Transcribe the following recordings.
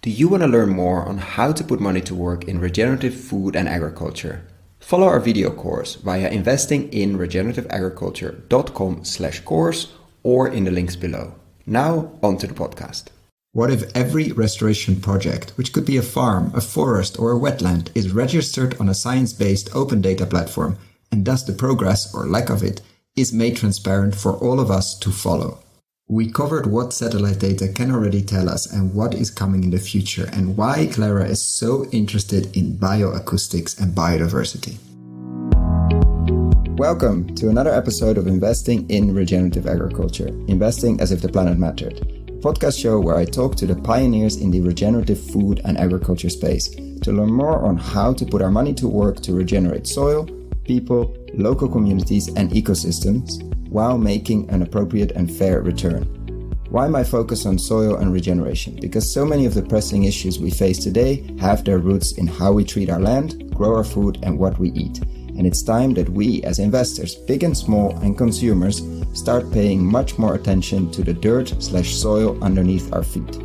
Do you want to learn more on how to put money to work in regenerative food and agriculture? Follow our video course via investinginregenerativeagriculture.com/course or in the links below. Now, on to the podcast. What if every restoration project, which could be a farm, a forest, or a wetland, is registered on a science-based open data platform, and thus the progress, or lack of it, is made transparent for all of us to follow? We covered what satellite data can already tell us and what is coming in the future, and why Clara is so interested in bioacoustics and biodiversity. Welcome to another episode of Investing in Regenerative Agriculture, investing as if the planet mattered. Podcast show where I talk to the pioneers in the regenerative food and agriculture space to learn more on how to put our money to work to regenerate soil, people, local communities and ecosystems while making an appropriate and fair return. Why my focus on soil and regeneration? Because so many of the pressing issues we face today have their roots in how we treat our land, grow our food and what we eat. And it's time that we as investors, big and small, and consumers start paying much more attention to the dirt/soil underneath our feet.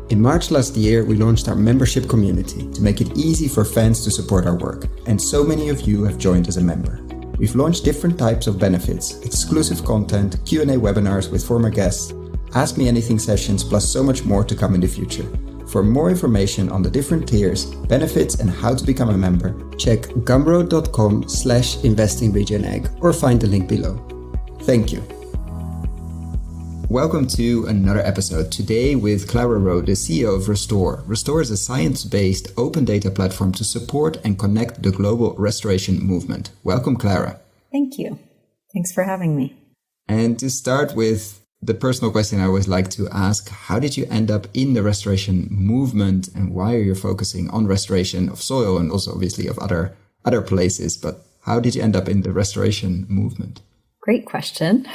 In March last year, we launched our membership community to make it easy for fans to support our work. And so many of you have joined as a member. We've launched different types of benefits, exclusive content, Q&A webinars with former guests, Ask Me Anything sessions, plus so much more to come in the future. For more information on the different tiers, benefits and how to become a member, check gumroad.com/investingregenag or find the link below. Thank you. Welcome to another episode, today with Clara Rowe, the CEO of Restor. Restor is a science-based open data platform to support and connect the global restoration movement. Welcome, Clara. Thank you. Thanks for having me. And to start with, the personal question I always like to ask, how did you end up in the restoration movement and why are you focusing on restoration of soil and also obviously of other places, but how did you end up in the restoration movement? Great question.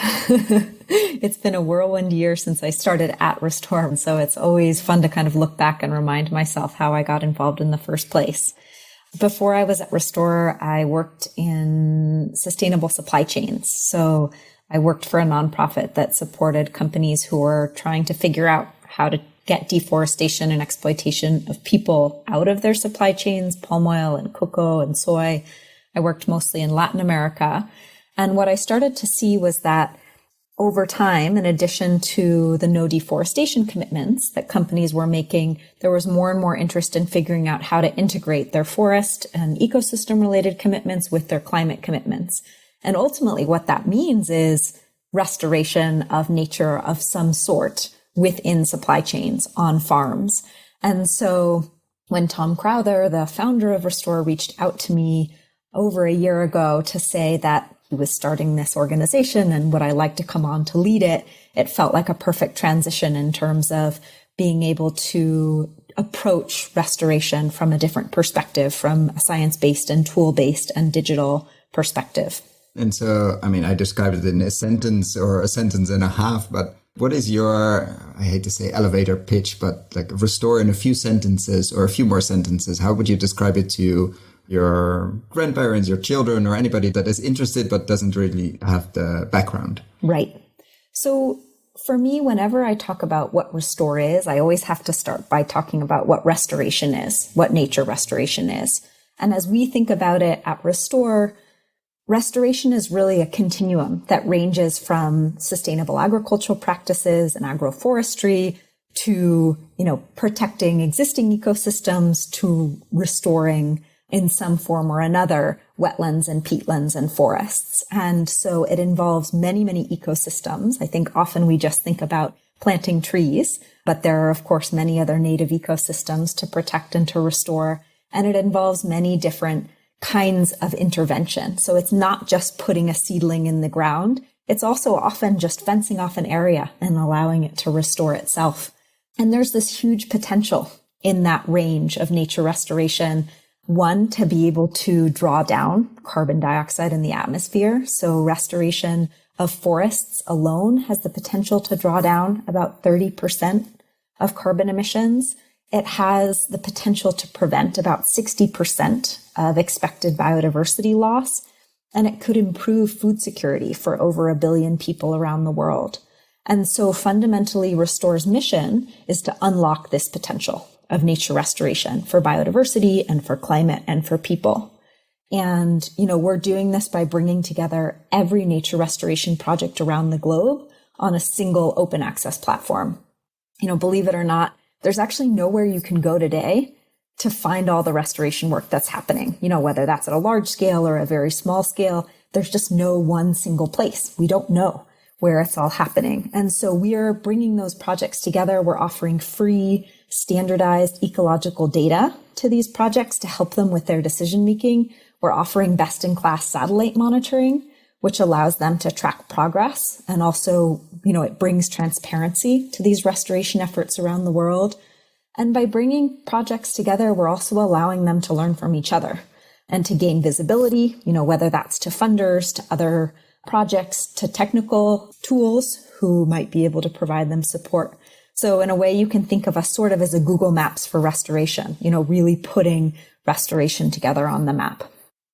It's been a whirlwind year since I started at Restor, so it's always fun to kind of look back and remind myself how I got involved in the first place. Before I was at Restor, I worked in sustainable supply chains. So I worked for a nonprofit that supported companies who were trying to figure out how to get deforestation and exploitation of people out of their supply chains, palm oil and cocoa and soy. I worked mostly in Latin America. And what I started to see was that over time, in addition to the no deforestation commitments that companies were making, there was more and more interest in figuring out how to integrate their forest and ecosystem related commitments with their climate commitments. And ultimately what that means is restoration of nature of some sort within supply chains on farms. And so when Tom Crowther, the founder of Restor, reached out to me over a year ago to say that he was starting this organization and would I like to come on to lead it, it felt like a perfect transition in terms of being able to approach restoration from a different perspective, from a science-based and tool-based and digital perspective. And so, I described it in a sentence or a sentence and a half, but what is your, I hate to say elevator pitch, but like Restor in a few sentences or a few more sentences? How would you describe it to your grandparents, your children, or anybody that is interested but doesn't really have the background? Right. So for me, whenever I talk about what Restor is, I always have to start by talking about what restoration is, what nature restoration is. And as we think about it at Restor, restoration is really a continuum that ranges from sustainable agricultural practices and agroforestry to, protecting existing ecosystems to restoring in some form or another wetlands and peatlands and forests. And so it involves many, many ecosystems. I think often we just think about planting trees, but there are, of course, many other native ecosystems to protect and to restore. And it involves many different kinds of intervention. So it's not just putting a seedling in the ground. It's also often just fencing off an area and allowing it to restore itself. And there's this huge potential in that range of nature restoration. One, to be able to draw down carbon dioxide in the atmosphere. So restoration of forests alone has the potential to draw down about 30% of carbon emissions. It has the potential to prevent about 60% of expected biodiversity loss, and it could improve food security for over 1 billion people around the world. And so fundamentally, Restor's mission is to unlock this potential of nature restoration for biodiversity and for climate and for people. And, we're doing this by bringing together every nature restoration project around the globe on a single open access platform. Believe it or not, there's actually nowhere you can go today to find all the restoration work that's happening. Whether that's at a large scale or a very small scale, there's just no one single place. We don't know where it's all happening. And so we are bringing those projects together. We're offering free, standardized ecological data to these projects to help them with their decision making. We're offering best-in-class satellite monitoring, which allows them to track progress. And also, it brings transparency to these restoration efforts around the world. And by bringing projects together, we're also allowing them to learn from each other and to gain visibility, whether that's to funders, to other projects, to technical tools who might be able to provide them support. So in a way, you can think of us sort of as a Google Maps for restoration, really putting restoration together on the map.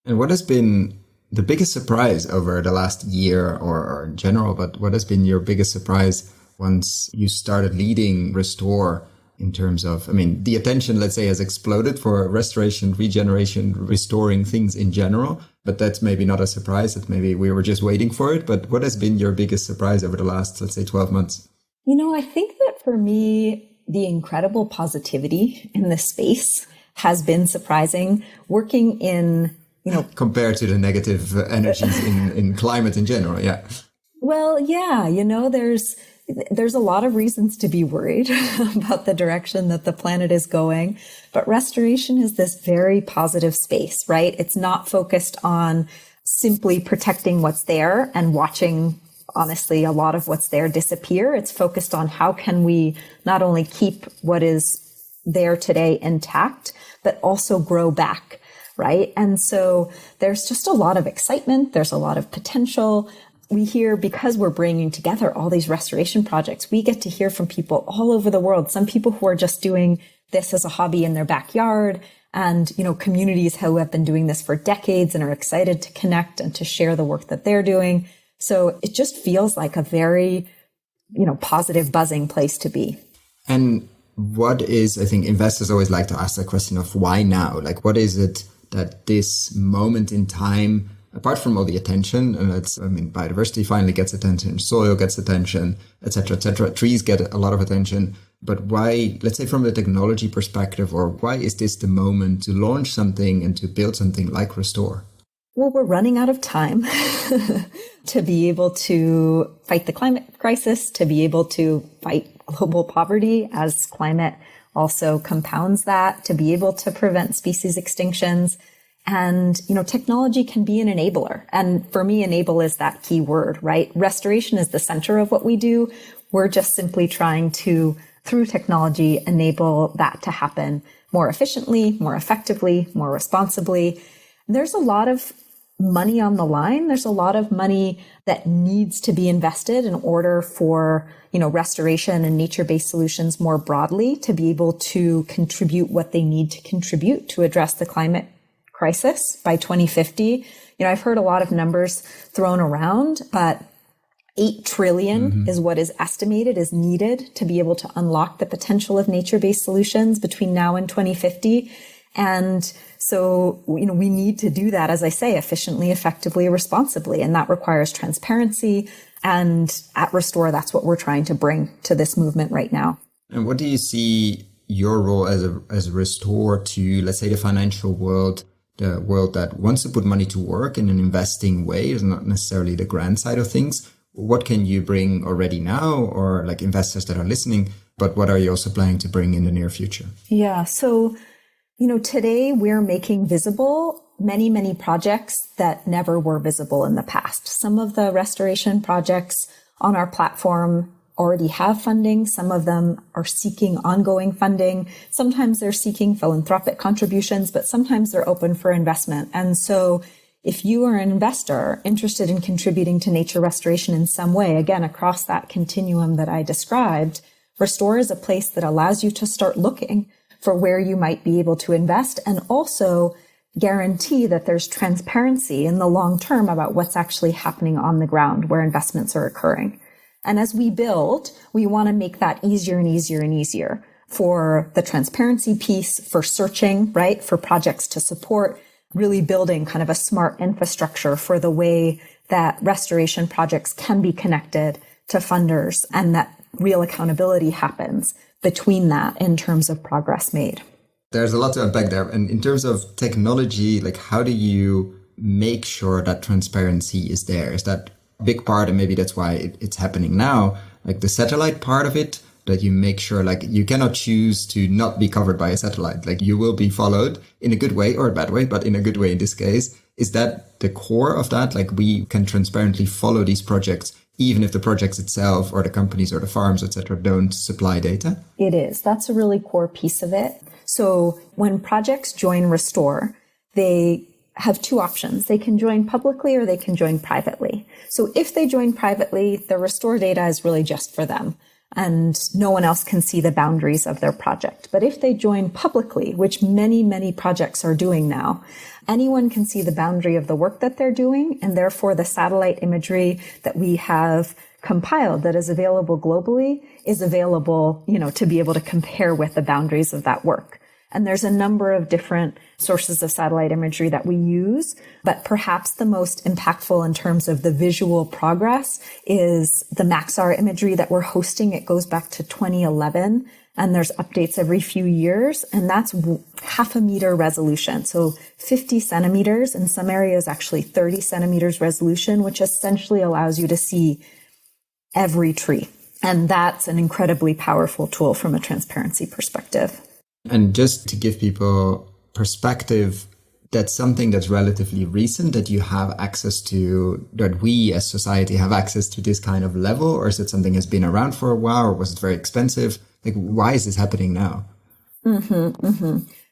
And what has been the biggest surprise over the last year or in general, but what has been your biggest surprise once you started leading Restor in terms of, the attention, let's say, has exploded for restoration, regeneration, restoring things in general, but that's maybe not a surprise. That maybe we were just waiting for it. But what has been your biggest surprise over the last, let's say, 12 months? I think that for me, the incredible positivity in this space has been surprising. Working in, compared to the negative energies in climate in general. Yeah. Well, yeah, there's a lot of reasons to be worried about the direction that the planet is going, but restoration is this very positive space, right? It's not focused on simply protecting what's there and watching, honestly, a lot of what's there disappear. It's focused on how can we not only keep what is there today intact, but also grow back, right? And so there's just a lot of excitement. There's a lot of potential. We hear, because we're bringing together all these restoration projects, we get to hear from people all over the world. Some people who are just doing this as a hobby in their backyard, and, communities who have been doing this for decades and are excited to connect and to share the work that they're doing. So it just feels like a very, positive, buzzing place to be. And what is, I think investors always like to ask the question of why now? Like, what is it that this moment in time, apart from all the attention, and biodiversity finally gets attention, soil gets attention, et cetera, trees get a lot of attention. But why, let's say from the technology perspective, or why is this the moment to launch something and to build something like Restor? Well, we're running out of time to be able to fight the climate crisis, to be able to fight global poverty as climate also compounds that, to be able to prevent species extinctions. And, technology can be an enabler. And for me, enable is that key word, right? Restoration is the center of what we do. We're just simply trying to, through technology, enable that to happen more efficiently, more effectively, more responsibly. There's a lot of money on the line. There's a lot of money that needs to be invested in order for, restoration and nature-based solutions more broadly to be able to contribute what they need to contribute to address the climate crisis by 2050. I've heard a lot of numbers thrown around, but 8 trillion is what is estimated is needed to be able to unlock the potential of nature-based solutions between now and 2050. And so, we need to do that, as I say, efficiently, effectively, responsibly. And that requires transparency. And at Restor, that's what we're trying to bring to this movement right now. And what do you see your role as a Restor to, let's say, the financial world, the world that wants to put money to work in an investing way, is not necessarily the grant side of things? What can you bring already now, or like investors that are listening, but what are you also planning to bring in the near future? Yeah. So, today we're making visible many, many projects that never were visible in the past. Some of the restoration projects on our platform already have funding. Some of them are seeking ongoing funding. Sometimes they're seeking philanthropic contributions, but sometimes they're open for investment. And so if you are an investor interested in contributing to nature restoration in some way, again, across that continuum that I described, Restor is a place that allows you to start looking for where you might be able to invest, and also guarantee that there's transparency in the long term about what's actually happening on the ground where investments are occurring. And as we build, we want to make that easier and easier and easier. for the transparency piece, for searching, right? For projects to support, really building kind of a smart infrastructure for the way that restoration projects can be connected to funders and that real accountability happens between that in terms of progress made. There's a lot to unpack there. And in terms of technology, like how do you make sure that transparency is there? Is that a big part? And maybe that's why it's happening now, like the satellite part of it, that you make sure like you cannot choose to not be covered by a satellite. Like you will be followed in a good way or a bad way, but in a good way in this case. Is that the core of that? Like we can transparently follow these projects, even if the projects itself or the companies or the farms, etc., don't supply data? It is. That's a really core piece of it. So when projects join Restore, they have two options. They can join publicly or they can join privately. So if they join privately, the Restore data is really just for them, and no one else can see the boundaries of their project. But if they join publicly, which many, many projects are doing now, anyone can see the boundary of the work that they're doing, and therefore the satellite imagery that we have compiled that is available globally is available, to be able to compare with the boundaries of that work. And there's a number of different sources of satellite imagery that we use, but perhaps the most impactful in terms of the visual progress is the Maxar imagery that we're hosting. It goes back to 2011, and there's updates every few years, and that's 0.5 meter resolution. So 50 centimeters, in some areas actually 30 centimeters resolution, which essentially allows you to see every tree. And that's an incredibly powerful tool from a transparency perspective. And just to give people perspective, that's something that's relatively recent that you have access to, that we as society have access to this kind of level, or is it something that's been around for a while, or was it very expensive? Like, why is this happening now?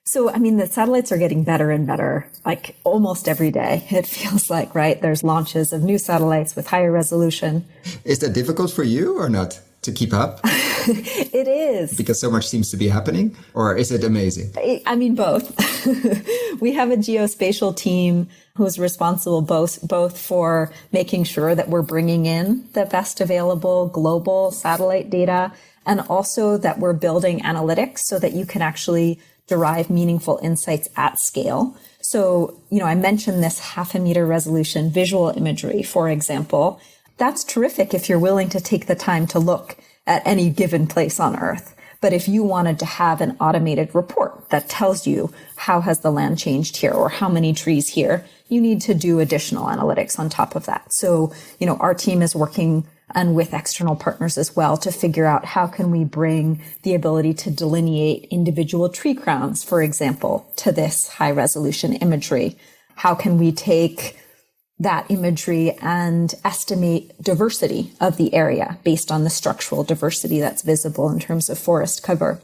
So, the satellites are getting better and better, like almost every day. It feels like, right? There's launches of new satellites with higher resolution. Is that difficult for you or not to keep up? It is. Because so much seems to be happening, or is it amazing? Both. We have a geospatial team who's responsible both for making sure that we're bringing in the best available global satellite data, and also that we're building analytics so that you can actually derive meaningful insights at scale. So, I mentioned this 0.5 meter resolution visual imagery, for example. That's terrific if you're willing to take the time to look at any given place on Earth. But if you wanted to have an automated report that tells you how has the land changed here or how many trees here, you need to do additional analytics on top of that. So, our team is working and with external partners as well to figure out how can we bring the ability to delineate individual tree crowns, for example, to this high resolution imagery. How can we take that imagery and estimate diversity of the area based on the structural diversity that's visible in terms of forest cover.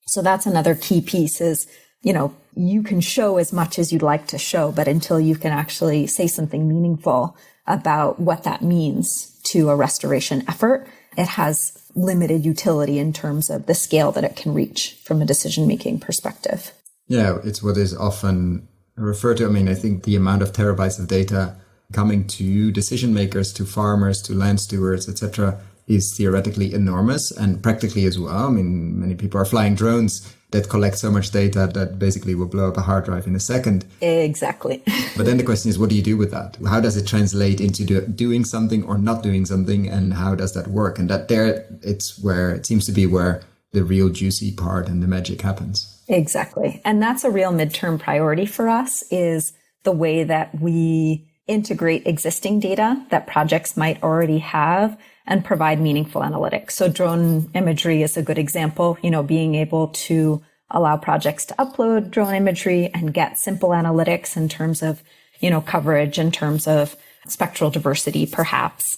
So that's another key piece is, you can show as much as you'd like to show, but until you can actually say something meaningful about what that means to a restoration effort, it has limited utility in terms of the scale that it can reach from a decision-making perspective. Yeah, it's what is often referred to. I think the amount of terabytes of data coming to decision makers, to farmers, to land stewards, etc., is theoretically enormous, and practically as well. Many people are flying drones that collect so much data that basically will blow up a hard drive in a second. Exactly. But then the question is, what do you do with that? How does it translate into doing something or not doing something, and how does that work? And it seems to be where the real juicy part and the magic happens. Exactly. And that's a real midterm priority for us, is the way that we integrate existing data that projects might already have and provide meaningful analytics. So drone imagery is a good example, being able to allow projects to upload drone imagery and get simple analytics in terms of, coverage, in terms of spectral diversity, perhaps.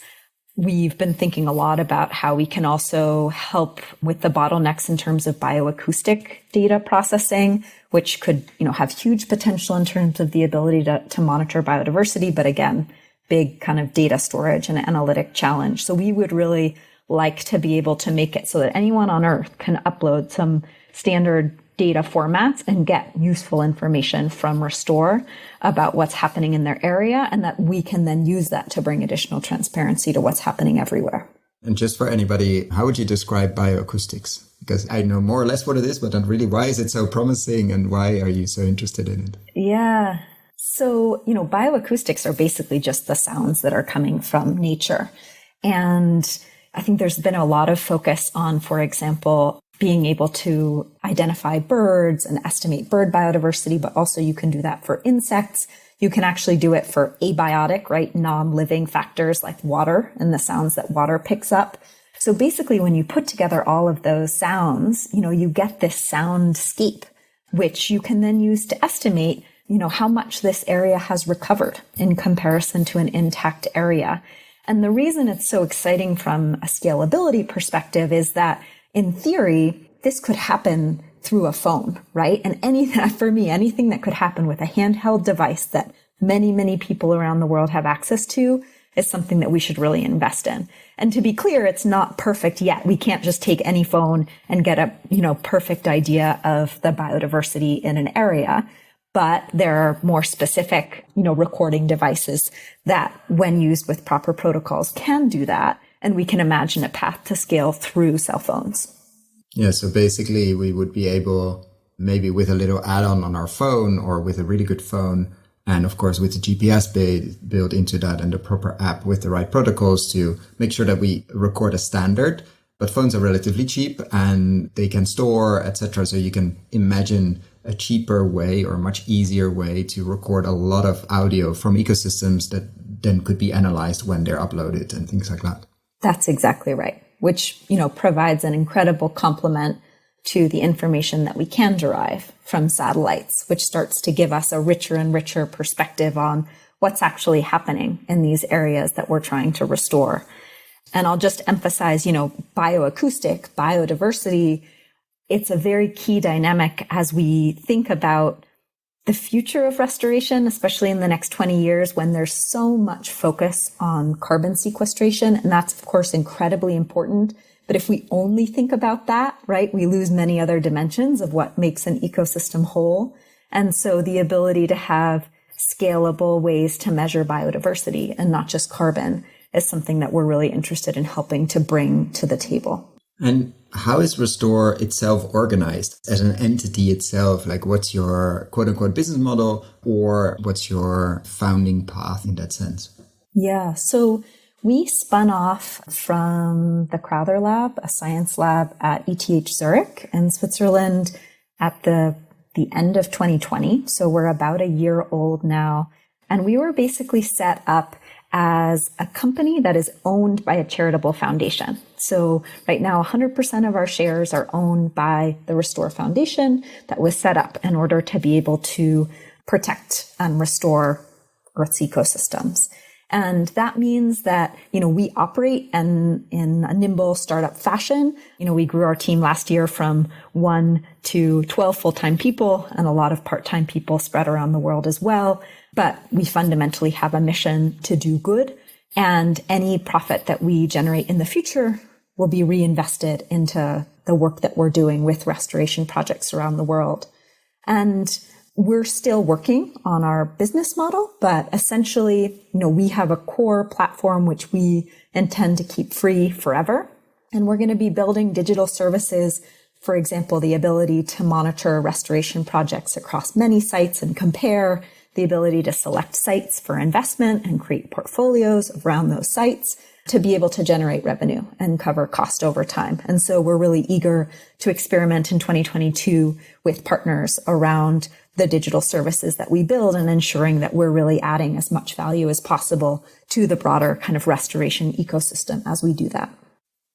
We've been thinking a lot about how we can also help with the bottlenecks in terms of bioacoustic data processing, which could, have huge potential in terms of the ability to monitor biodiversity. But again, big kind of data storage and analytic challenge. So we would really like to be able to make it so that anyone on Earth can upload some standard data formats and get useful information from Restore about what's happening in their area, and that we can then use that to bring additional transparency to what's happening everywhere. And just for anybody, how would you describe bioacoustics? Because I know more or less what it is, but not really. Why is it so promising and why are you so interested in it? Yeah. So, bioacoustics are basically just the sounds that are coming from nature. And I think there's been a lot of focus on, for example, being able to identify birds and estimate bird biodiversity, but also you can do that for insects. You can actually do it for abiotic, right? Non-living factors like water and the sounds that water picks up. So basically, when you put together all of those sounds, you get this soundscape, which you can then use to estimate, how much this area has recovered in comparison to an intact area. And the reason it's so exciting from a scalability perspective is that in theory, this could happen through a phone, right? And anything that could happen with a handheld device that many, many people around the world have access to is something that we should really invest in. And to be clear, it's not perfect yet. We can't just take any phone and get a, perfect idea of the biodiversity in an area. But there are more specific, recording devices that when used with proper protocols can do that. And we can imagine a path to scale through cell phones. Yeah, so basically we would be able, maybe with a little add-on on our phone or with a really good phone, and of course with the GPS built into that and the proper app with the right protocols to make sure that we record a standard. But phones are relatively cheap and they can store, etc. So you can imagine a cheaper way or a much easier way to record a lot of audio from ecosystems that then could be analyzed when they're uploaded and things like that. That's exactly right, which, provides an incredible complement to the information that we can derive from satellites, which starts to give us a richer and richer perspective on what's actually happening in these areas that we're trying to restore. And I'll just emphasize, bioacoustic, biodiversity, it's a very key dynamic as we think about the future of restoration, especially in the next 20 years when there's so much focus on carbon sequestration. And that's, of course, incredibly important. But if we only think about that, right, we lose many other dimensions of what makes an ecosystem whole. And so the ability to have scalable ways to measure biodiversity and not just carbon is something that we're really interested in helping to bring to the table. And how is Restor itself organized as an entity itself? Like, what's your quote unquote business model, or what's your founding path in that sense? Yeah, so we spun off from the Crowther Lab, a science lab at ETH Zurich in Switzerland at the end of 2020. So we're about a year old now. And we were basically set up as a company that is owned by a charitable foundation. So right now, 100% of our shares are owned by the Restor Foundation that was set up in order to be able to protect and restore Earth's ecosystems. And that means that, we operate in a nimble startup fashion. We grew our team last year from 1 to 12 full-time people and a lot of part-time people spread around the world as well. But we fundamentally have a mission to do good, and any profit that we generate in the future will be reinvested into the work that we're doing with restoration projects around the world. And we're still working on our business model, but essentially, we have a core platform which we intend to keep free forever. And we're going to be building digital services, for example, the ability to monitor restoration projects across many sites and compare, the ability to select sites for investment and create portfolios around those sites to be able to generate revenue and cover cost over time. And so we're really eager to experiment in 2022 with partners around the digital services that we build and ensuring that we're really adding as much value as possible to the broader kind of restoration ecosystem as we do that.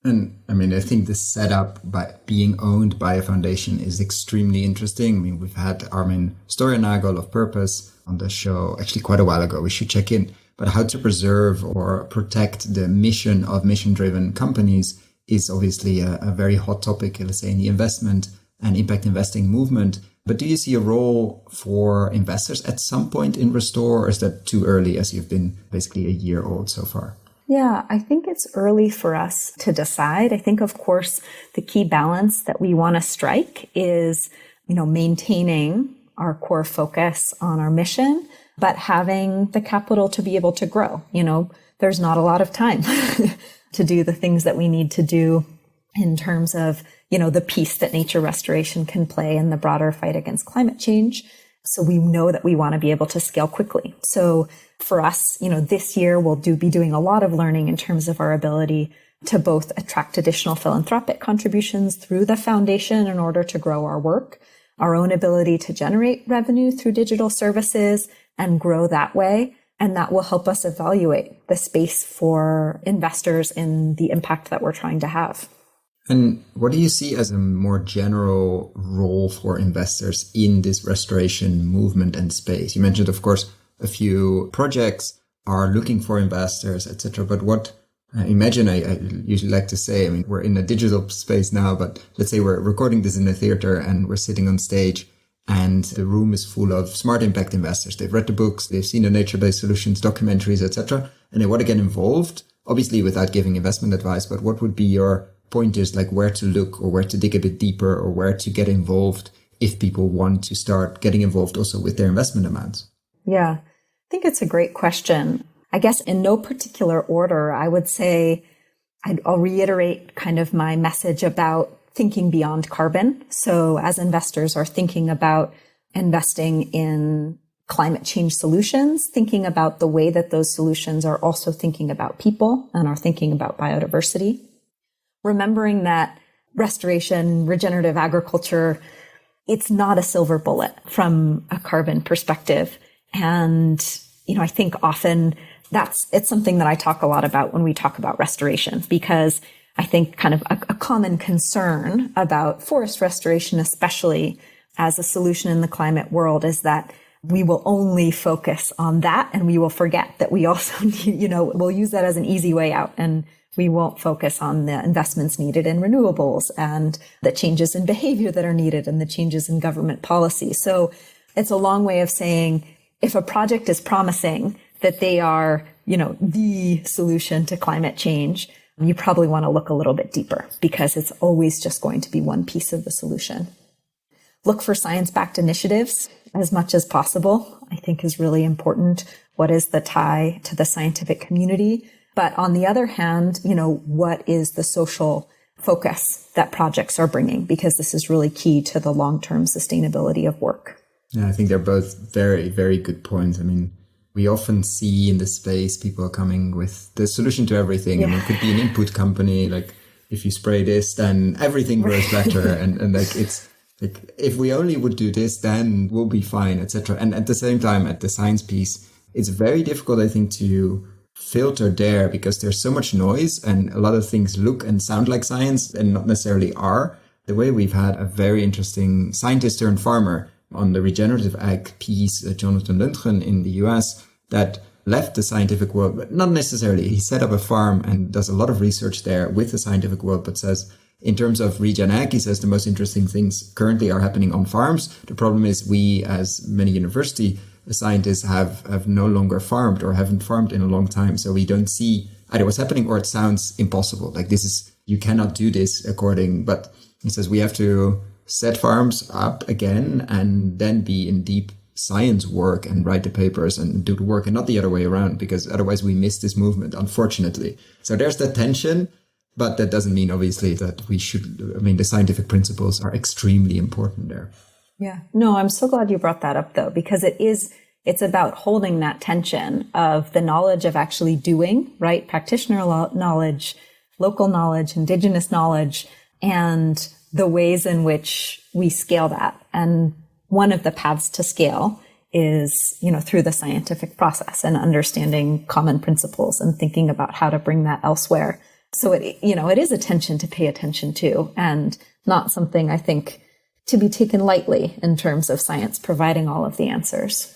And I think the setup by being owned by a foundation is extremely interesting. We've had Armin Stoyanagel of Purpose on the show actually quite a while ago. We should check in. But how to preserve or protect the mission of mission-driven companies is obviously a very hot topic, let's say, in the investment and impact investing movement. But do you see a role for investors at some point in Restor, or is that too early as you've been basically a year old so far? Yeah, I think it's early for us to decide. I think, of course, the key balance that we want to strike is, maintaining our core focus on our mission, but having the capital to be able to grow. There's not a lot of time to do the things that we need to do in terms of, the piece that nature restoration can play in the broader fight against climate change. So we know that we want to be able to scale quickly. So for us, this year we'll be doing a lot of learning in terms of our ability to both attract additional philanthropic contributions through the foundation in order to grow our work, our own ability to generate revenue through digital services and grow that way. And that will help us evaluate the space for investors in the impact that we're trying to have. And what do you see as a more general role for investors in this restoration movement and space? You mentioned, of course, a few projects are looking for investors, etc. But what I usually like to say, we're in a digital space now, but let's say we're recording this in a theater and we're sitting on stage and the room is full of smart impact investors. They've read the books, they've seen the nature-based solutions, documentaries, etc. And they want to get involved, obviously without giving investment advice, but what would be your pointers, like where to look or where to dig a bit deeper or where to get involved if people want to start getting involved also with their investment amounts? Yeah, I think it's a great question. I guess in no particular order, I would say I'll reiterate kind of my message about thinking beyond carbon. So as investors are thinking about investing in climate change solutions, thinking about the way that those solutions are also thinking about people and are thinking about biodiversity. Remembering that restoration, regenerative agriculture, it's not a silver bullet from a carbon perspective. And, I think often it's something that I talk a lot about when we talk about restoration, because I think kind of a common concern about forest restoration, especially as a solution in the climate world, is that we will only focus on that and we will forget that we also need, we'll use that as an easy way out, and we won't focus on the investments needed in renewables and the changes in behavior that are needed and the changes in government policy. So it's a long way of saying, if a project is promising that they are, the solution to climate change, you probably want to look a little bit deeper, because it's always just going to be one piece of the solution. Look for science-backed initiatives as much as possible, I think is really important. What is the tie to the scientific community? But on the other hand, what is the social focus that projects are bringing? Because this is really key to the long-term sustainability of work. Yeah, I think they're both very, very good points. We often see in the space people are coming with the solution to everything. Yeah. It could be an input company, like if you spray this, then everything grows better. and like it's like, if we only would do this, then we'll be fine, etc. And at the same time, at the science piece, it's very difficult, I think, to filter there, because there's so much noise and a lot of things look and sound like science and not necessarily are. The way we've had a very interesting scientist turned farmer on the regenerative ag piece, Jonathan Lundgren in the US, that left the scientific world, but not necessarily. He set up a farm and does a lot of research there with the scientific world, but says, in terms of regen ag, he says the most interesting things currently are happening on farms. The problem is we, as many university scientists, have no longer farmed or haven't farmed in a long time. So we don't see either what's happening or it sounds impossible. Like you cannot do this but he says we have to set farms up again and then be in deep science work and write the papers and do the work, and not the other way around, because otherwise we miss this movement, unfortunately. So there's the tension, but that doesn't mean obviously that we should, the scientific principles are extremely important there. Yeah, no, I'm so glad you brought that up though, because it's about holding that tension of the knowledge of actually doing, right? Practitioner knowledge, local knowledge, indigenous knowledge, and the ways in which we scale that. And one of the paths to scale is, through the scientific process and understanding common principles and thinking about how to bring that elsewhere. So it is a tension to pay attention to, and not something I think to be taken lightly in terms of science providing all of the answers.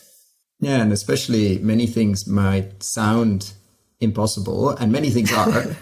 Yeah, and especially many things might sound impossible, and many things are,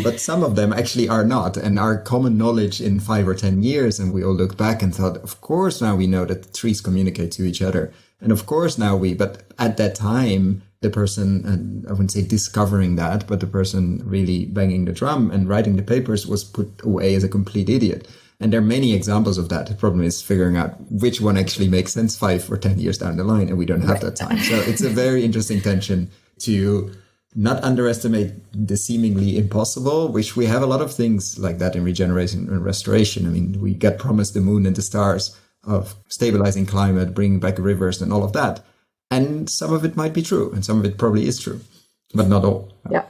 but some of them actually are not, and are common knowledge in 5 or 10 years. And we all look back and thought, of course, now we know that the trees communicate to each other. And of course, but at that time, the person, and I wouldn't say discovering that, but the person really banging the drum and writing the papers was put away as a complete idiot. And there are many examples of that. The problem is figuring out which one actually makes sense 5 or 10 years down the line, and we don't have that time. So it's a very interesting tension to not underestimate the seemingly impossible, which we have a lot of things like that in regeneration and restoration. I mean, we get promised the moon and the stars of stabilizing climate, bringing back rivers and all of that. And some of it might be true, and some of it probably is true, but not all. Yeah.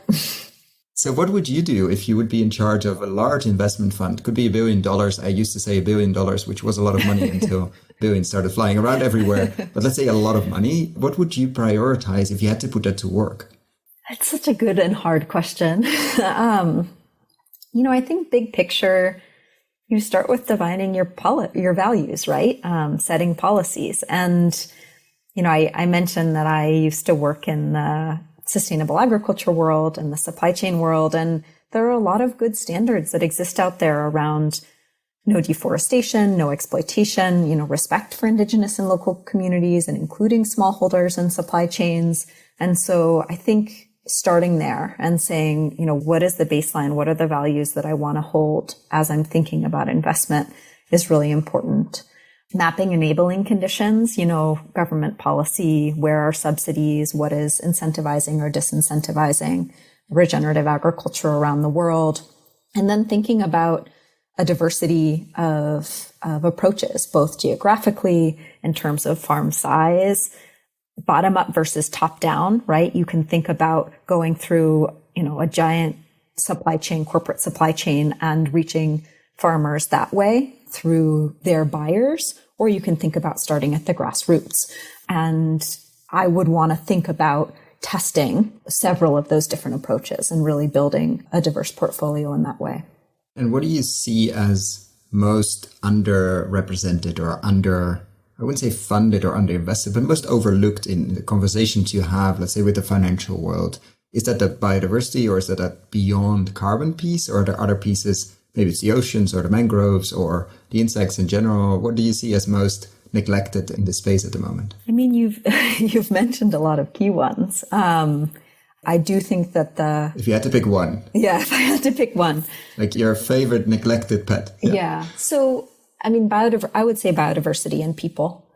So what would you do if you would be in charge of a large investment fund? It could be $1 billion. I used to say $1 billion, which was a lot of money until billions started flying around everywhere. But let's say a lot of money. What would you prioritize if you had to put that to work? That's such a good and hard question. I think big picture, you start with defining your values, right? Setting policies. And, I mentioned that I used to work in the sustainable agriculture world and the supply chain world. And there are a lot of good standards that exist out there around no deforestation, no exploitation, respect for indigenous and local communities and including smallholders and supply chains. And so I think starting there and saying, what is the baseline? What are the values that I want to hold as I'm thinking about investment is really important. Mapping enabling conditions, government policy, where are subsidies, what is incentivizing or disincentivizing regenerative agriculture around the world. And then thinking about a diversity of approaches, both geographically in terms of farm size, bottom up versus top down, right? You can think about going through, a giant corporate supply chain and reaching farmers that way through their buyers, or you can think about starting at the grassroots. And I would want to think about testing several of those different approaches and really building a diverse portfolio in that way. And what do you see as most underrepresented or I wouldn't say funded or underinvested, but most overlooked in the conversations you have, let's say with the financial world? Is that the biodiversity, or is that a beyond carbon piece, or are there other pieces? Maybe it's the oceans or the mangroves or the insects in general. What do you see as most neglected in this space at the moment? I mean, you've mentioned a lot of key ones. I do think that if you had to pick one. Yeah, if I had to pick one. Like your favorite neglected pet. Yeah. So, I mean, I would say biodiversity and people.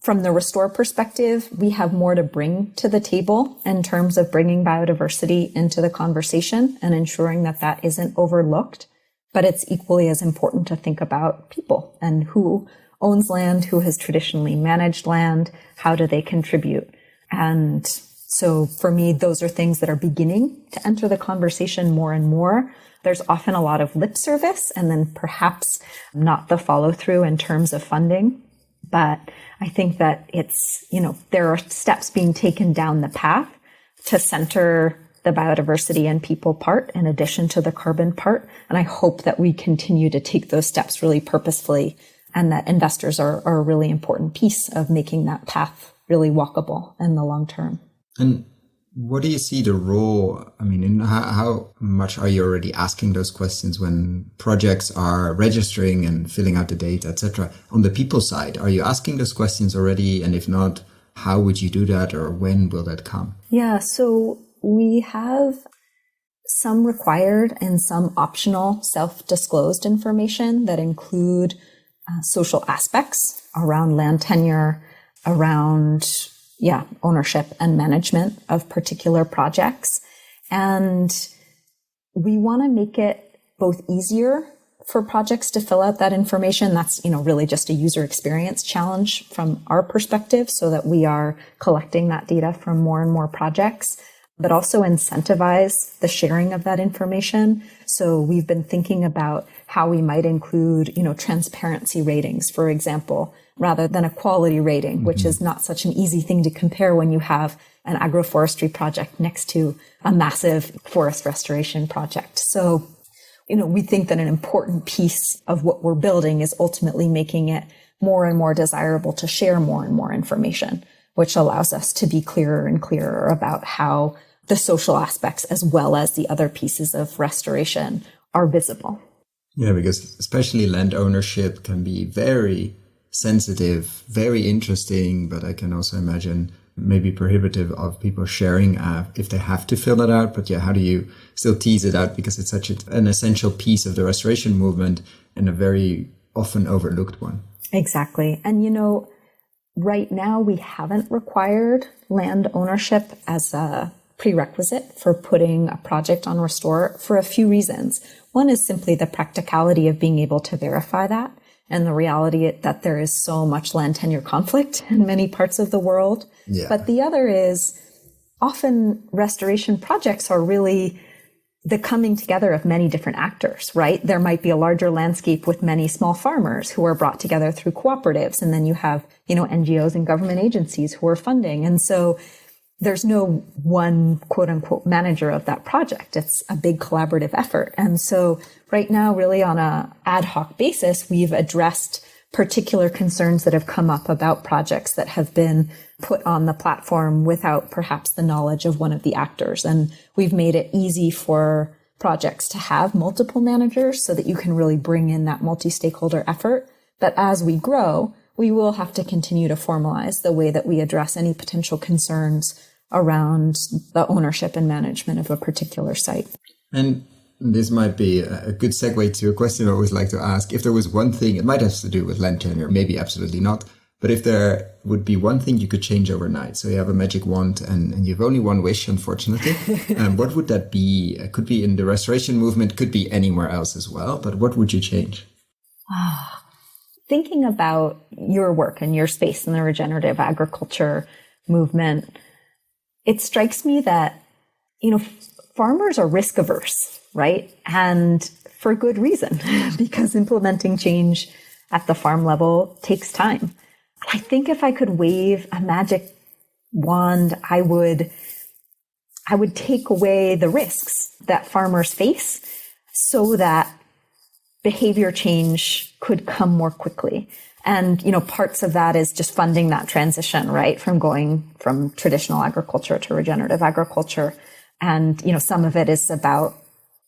From the Restore perspective, we have more to bring to the table in terms of bringing biodiversity into the conversation and ensuring that that isn't overlooked. But it's equally as important to think about people and who owns land, who has traditionally managed land, how do they contribute? And so for me, those are things that are beginning to enter the conversation more and more. There's often a lot of lip service and then perhaps not the follow through in terms of funding. But I think that it's, there are steps being taken down the path to center the biodiversity and people part in addition to the carbon part. And I hope that we continue to take those steps really purposefully and that investors are a really important piece of making that path really walkable in the long term. And what do you see the role? I mean, how much are you already asking those questions when projects are registering and filling out the data, etc.? On the people side, are you asking those questions already? And if not, how would you do that, or when will that come? Yeah, so we have some required and some optional self-disclosed information that include social aspects around land tenure, around ownership and management of particular projects. And we want to make it both easier for projects to fill out that information. That's, really just a user experience challenge from our perspective so that we are collecting that data from more and more projects, but also incentivize the sharing of that information. So we've been thinking about how we might include, transparency ratings, for example, rather than a quality rating, which is not such an easy thing to compare when you have an agroforestry project next to a massive forest restoration project. So, we think that an important piece of what we're building is ultimately making it more and more desirable to share more and more information, which allows us to be clearer and clearer about how the social aspects as well as the other pieces of restoration are visible. Yeah, because especially land ownership can be very sensitive, very interesting, but I can also imagine maybe prohibitive of people sharing if they have to fill it out. But how do you still tease it out? Because it's such an essential piece of the restoration movement and a very often overlooked one. Exactly. And, right now we haven't required land ownership as a prerequisite for putting a project on Restor for a few reasons. One is simply the practicality of being able to verify that, and the reality that there is so much land tenure conflict in many parts of the world. Yeah. But the other is often restoration projects are really the coming together of many different actors, right? There might be a larger landscape with many small farmers who are brought together through cooperatives. And then you have, NGOs and government agencies who are funding. And so there's no one quote unquote manager of that project. It's a big collaborative effort. And so right now, really on a ad hoc basis, we've addressed particular concerns that have come up about projects that have been put on the platform without perhaps the knowledge of one of the actors. And we've made it easy for projects to have multiple managers so that you can really bring in that multi-stakeholder effort. But as we grow, we will have to continue to formalize the way that we address any potential concerns around the ownership and management of a particular site. And this might be a good segue to a question I always like to ask. If there was one thing, it might have to do with land tenure, maybe absolutely not. But if there would be one thing you could change overnight, so you have a magic wand and you've only one wish, unfortunately, what would that be? It could be in the restoration movement, could be anywhere else as well. But what would you change? Thinking about your work and your space in the regenerative agriculture movement, it strikes me that, farmers are risk averse, right? And for good reason, because implementing change at the farm level takes time. I think if I could wave a magic wand, I would take away the risks that farmers face so that behavior change could come more quickly. And, parts of that is just funding that transition, right? From going from traditional agriculture to regenerative agriculture. And, some of it is about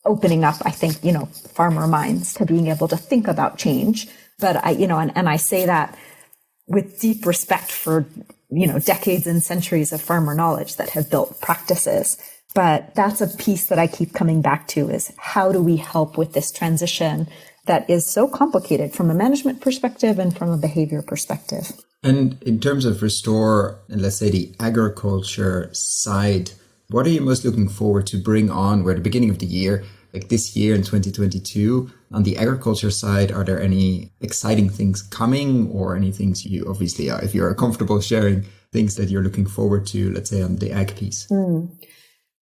opening up, I think, farmer minds to being able to think about change. But I say that with deep respect for, decades and centuries of farmer knowledge that have built practices. But that's a piece that I keep coming back to is how do we help with this transition that is so complicated from a management perspective and from a behavior perspective. And in terms of Restor, and let's say the agriculture side, what are you most looking forward to bring on? We're at the beginning of the year, like this year in 2022. On the agriculture side, are there any exciting things coming or any things you obviously are, if you're comfortable sharing things that you're looking forward to, let's say on the ag piece?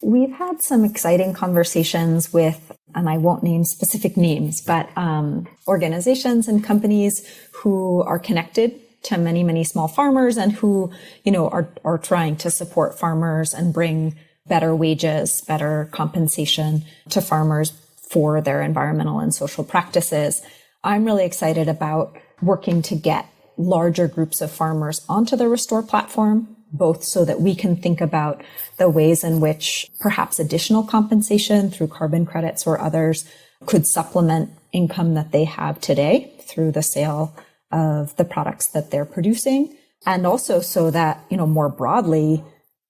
We've had some exciting conversations with, and I won't name specific names, but organizations and companies who are connected to many, many small farmers and who, are trying to support farmers and bring better wages, better compensation to farmers for their environmental and social practices. I'm really excited about working to get larger groups of farmers onto the Restor platform, both so that we can think about the ways in which perhaps additional compensation through carbon credits or others could supplement income that they have today through the sale of the products that they're producing. And also so that, more broadly,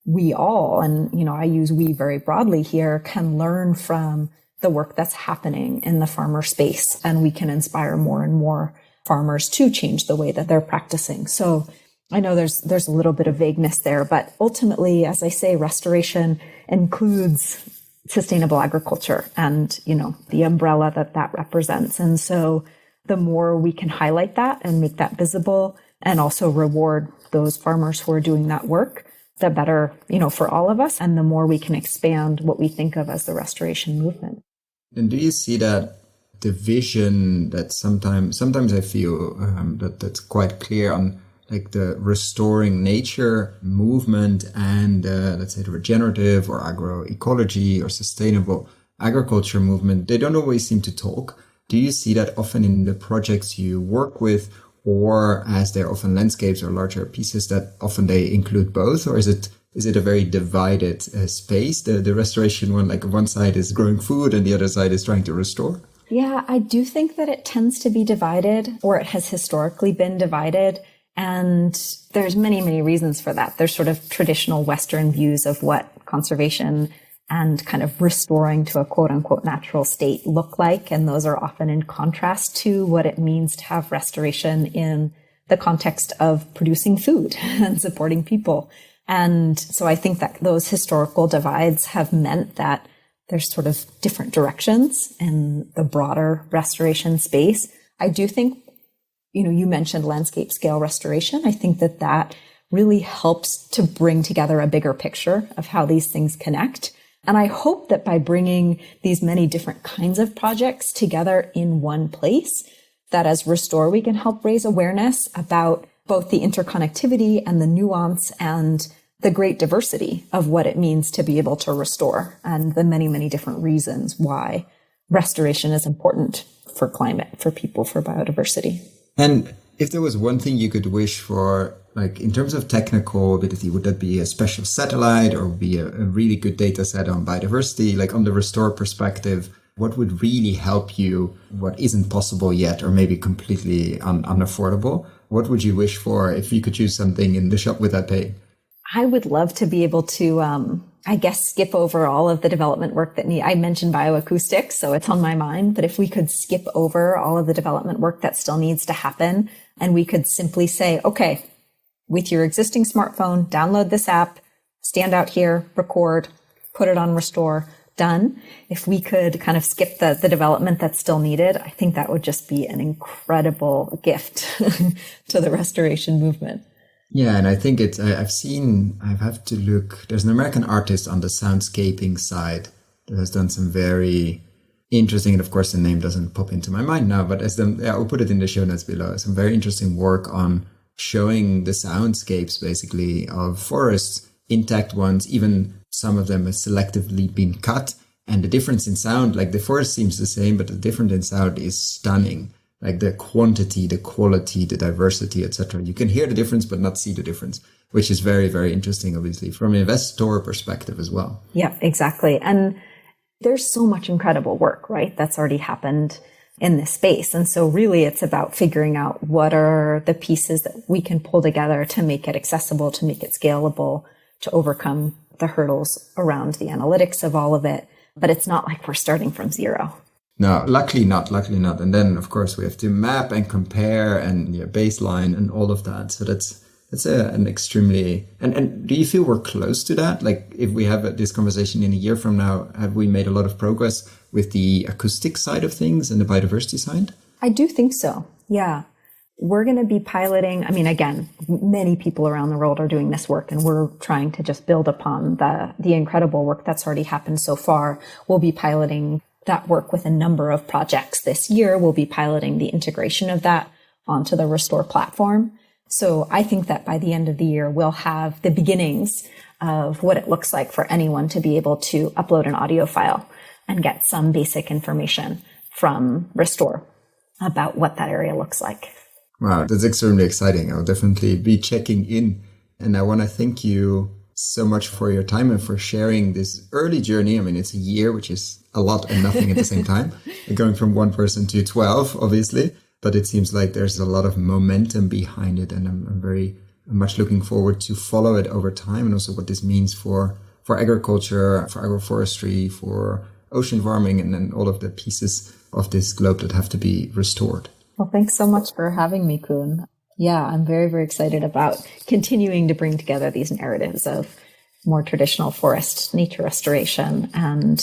we all, and, I use we very broadly here, can learn from the work that's happening in the farmer space. And we can inspire more and more farmers to change the way that they're practicing. So I know there's a little bit of vagueness there, but ultimately, as I say, restoration includes sustainable agriculture and, the umbrella that represents. And so the more we can highlight that and make that visible and also reward those farmers who are doing that work, the better, for all of us. And the more we can expand what we think of as the restoration movement. And do you see that division that sometimes I feel that's quite clear on like the restoring nature movement and let's say the regenerative or agroecology or sustainable agriculture movement? They don't always seem to talk. Do you see that often in the projects you work with, or as they're often landscapes or larger pieces that often they include both? Or is it a very divided space, the restoration one, like one side is growing food and the other side is trying to restore? Yeah, I do think that it tends to be divided, or it has historically been divided. And there's many, many reasons for that. There's sort of traditional Western views of what conservation and kind of restoring to a quote unquote natural state look like. And those are often in contrast to what it means to have restoration in the context of producing food and supporting people. And so I think that those historical divides have meant that there's sort of different directions in the broader restoration space. I do think, you mentioned landscape scale restoration. I think that that really helps to bring together a bigger picture of how these things connect. And I hope that by bringing these many different kinds of projects together in one place, that as Restor, we can help raise awareness about both the interconnectivity and the nuance and the great diversity of what it means to be able to restore and the many, many different reasons why restoration is important for climate, for people, for biodiversity. And if there was one thing you could wish for, like in terms of technical ability, would that be a special satellite or be a really good data set on biodiversity? Like on the Restore perspective, what would really help you? What isn't possible yet, or maybe completely unaffordable? What would you wish for if you could choose something in the shop without paying? I would love to be able to, skip over all of the development work I mentioned bioacoustics, so it's on my mind, but if we could skip over all of the development work that still needs to happen, and we could simply say, okay, with your existing smartphone, download this app, stand out here, record, put it on Restore, done. If we could kind of skip the development that's still needed, I think that would just be an incredible gift to the restoration movement. Yeah, and I think I have to look, there's an American artist on the soundscaping side that has done some very interesting, and of course the name doesn't pop into my mind now, but I'll put it in the show notes below, some very interesting work on showing the soundscapes basically of forests, intact ones, even some of them have selectively been cut, and the difference in sound, like the forest seems the same, but the difference in sound is stunning. Like the quantity, the quality, the diversity, etc. You can hear the difference, but not see the difference, which is very, very interesting, obviously, from an investor perspective as well. Yeah, exactly. And there's so much incredible work, right, that's already happened in this space. And so really it's about figuring out what are the pieces that we can pull together to make it accessible, to make it scalable, to overcome the hurdles around the analytics of all of it. But it's not like we're starting from zero. No, luckily not. And then, of course, we have to map and compare and baseline and all of that. So that's an extremely... And do you feel we're close to that? Like if we have this conversation in a year from now, have we made a lot of progress with the acoustic side of things and the biodiversity side? I do think so. Yeah. We're going to be piloting. I mean, again, many people around the world are doing this work, and we're trying to just build upon the incredible work that's already happened so far. We'll be piloting that work with a number of projects this year. We'll be piloting the integration of that onto the Restore platform. So I think that by the end of the year, we'll have the beginnings of what it looks like for anyone to be able to upload an audio file and get some basic information from Restore about what that area looks like. Wow, that's extremely exciting. I'll definitely be checking in. And I want to thank you so much for your time and for sharing this early journey. I mean, it's a year, which is a lot and nothing at the same time. Going from one person to 12, obviously. But it seems like there's a lot of momentum behind it. And I'm very much looking forward to follow it over time, and also what this means for agriculture, for agroforestry, for ocean farming, and then all of the pieces of this globe that have to be restored. Well, thanks so much for having me, Koen. Yeah, I'm very, very excited about continuing to bring together these narratives of more traditional forest nature restoration and,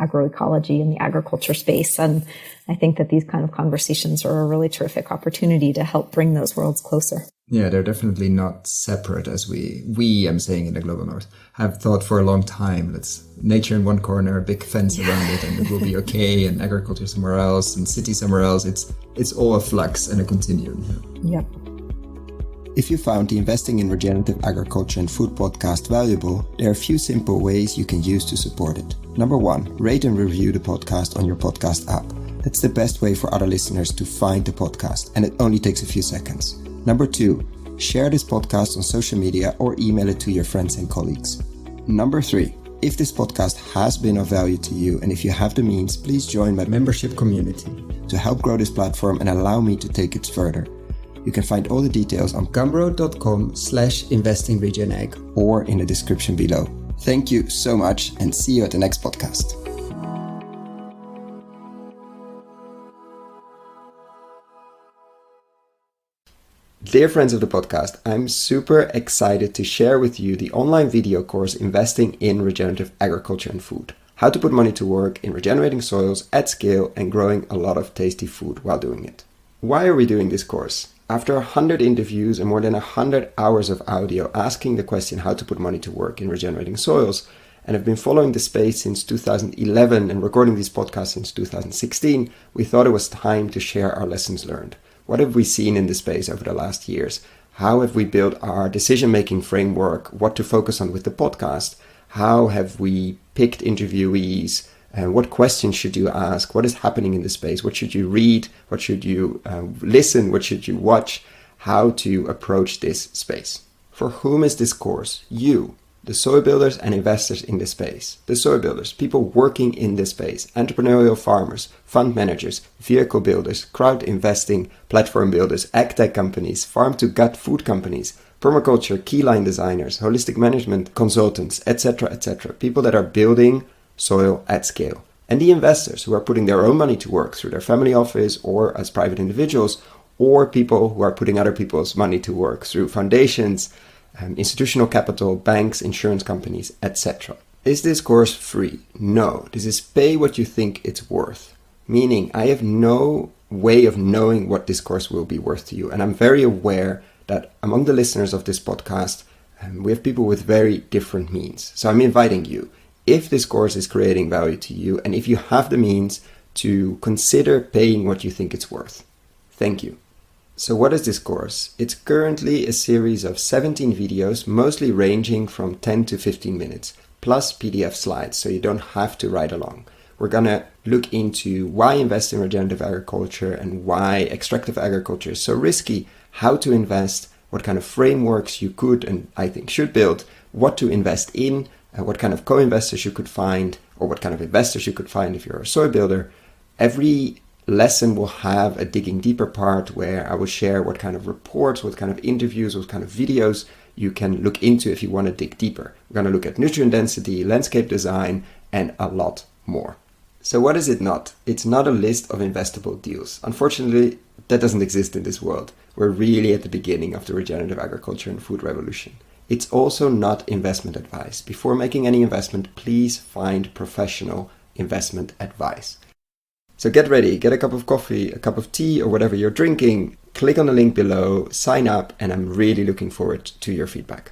agroecology in the agriculture space. And I think that these kind of conversations are a really terrific opportunity to help bring those worlds closer. Yeah, they're definitely not separate as I'm saying in the global north, have thought for a long time. Let's nature in one corner, a big fence around it, and it will be okay, and agriculture somewhere else, and city somewhere else. It's all a flux and a continuum. Yep. If you found the Investing in Regenerative Agriculture and Food podcast valuable, there are a few simple ways you can use to support it. Number 1, rate and review the podcast on your podcast app. That's the best way for other listeners to find the podcast, and it only takes a few seconds. Number 2, share this podcast on social media or email it to your friends and colleagues. Number 3, if this podcast has been of value to you, and if you have the means, please join my membership community to help grow this platform and allow me to take it further. You can find all the details on gumroad.com/investingregenag or in the description below. Thank you so much, and see you at the next podcast. Dear friends of the podcast, I'm super excited to share with you the online video course Investing in Regenerative Agriculture and Food. How to put money to work in regenerating soils at scale and growing a lot of tasty food while doing it. Why are we doing this course? After 100 interviews and more than 100 hours of audio asking the question how to put money to work in regenerating soils, and have been following the space since 2011 and recording these podcasts since 2016, we thought it was time to share our lessons learned. What have we seen in the space over the last years? How have we built our decision-making framework? What to focus on with the podcast? How have we picked interviewees? What questions should you ask? What is happening in the space? What should you read? What should you listen? What should you watch? How to approach this space? For whom is this course? You, the soil builders and investors in this space. The soil builders, people working in this space, entrepreneurial farmers, fund managers, vehicle builders, crowd investing, platform builders, agtech companies, farm-to-gut food companies, permaculture, keyline designers, holistic management consultants, etc., etc. People that are building soil at scale. And the investors who are putting their own money to work through their family office or as private individuals, or people who are putting other people's money to work through foundations, institutional capital, banks, insurance companies, etc. Is this course free? No. This is pay what you think it's worth. Meaning, I have no way of knowing what this course will be worth to you. And I'm very aware that among the listeners of this podcast, we have people with very different means. So I'm inviting you, if this course is creating value to you, and if you have the means, to consider paying what you think it's worth. Thank you. So what is this course? It's currently a series of 17 videos, mostly ranging from 10 to 15 minutes, plus PDF slides, so you don't have to ride along. We're gonna look into why invest in regenerative agriculture and why extractive agriculture is so risky, how to invest, what kind of frameworks you could and I think should build, what to invest in, what kind of co-investors you could find, or what kind of investors you could find if you're a soil builder. Every lesson will have a digging deeper part where I will share what kind of reports, what kind of interviews, what kind of videos you can look into if you want to dig deeper. We're going to look at nutrient density, landscape design, and a lot more. So what is it not? It's not a list of investable deals. Unfortunately, that doesn't exist in this world. We're really at the beginning of the regenerative agriculture and food revolution. It's also not investment advice. Before making any investment, please find professional investment advice. So get ready, get a cup of coffee, a cup of tea, or whatever you're drinking. Click on the link below, sign up, and I'm really looking forward to your feedback.